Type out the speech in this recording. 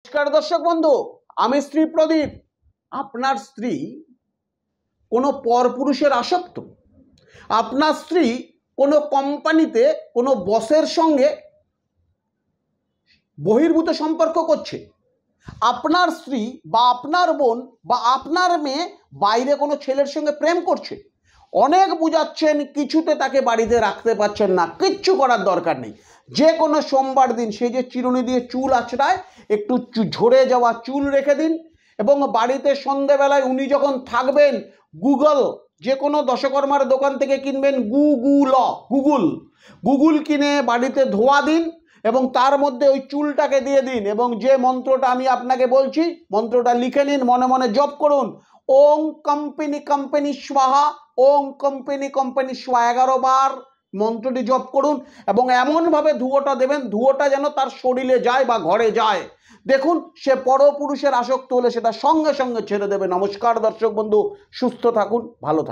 নমস্কার দর্শক বন্ধু, আমি শ্রী প্রদীপ। আপনার স্ত্রী কোনো পরপুরুষের আসক্ত, আপনার স্ত্রী কোনো কোম্পানিতে কোনো বসের সঙ্গে বহির্ভূত সম্পর্ক করছে, আপনার স্ত্রী বা আপনার বোন বা আপনার মেয়ে বাইরে কোনো ছেলের সঙ্গে প্রেম করছে, অনেক বুঝাচ্ছেন, কিছুতে তাকে বাড়িতে রাখতে পারছেন না। কিচ্ছু করার দরকার নেই। যে কোনো সোমবার দিন সেই যে চিরুনি দিয়ে চুল আঁচড়ায়, একটু ঝরে যাওয়া চুল রেখে দিন এবং বাড়িতে সন্ধেবেলায় উনি যখন থাকবেন, গুগল, যে কোনো দশকর্মার দোকান থেকে কিনবেন গুগল কিনে বাড়িতে ধোয়া দিন এবং তার মধ্যে ওই চুলটাকে দিয়ে দিন এবং যে মন্ত্রটা আমি আপনাকে বলছি, মন্ত্রটা লিখে নিন, মনে মনে জপ করুন। ওং কম্পিনি স্বাহা, ওং কম্পিনি স্বাহা 11 বার মন্ত্রটি জপ করুন এবং এমনভাবে ধুয়োটা দেবেন, ধুয়োটা যেন তার শরীরে যায় বা ঘরে যায়। দেখুন, সে পরপুরুষের আসক্ত হলে সেটা সঙ্গে সঙ্গে ছেড়ে দেবে। নমস্কার দর্শক বন্ধু, সুস্থ থাকুন, ভালো থাকুন।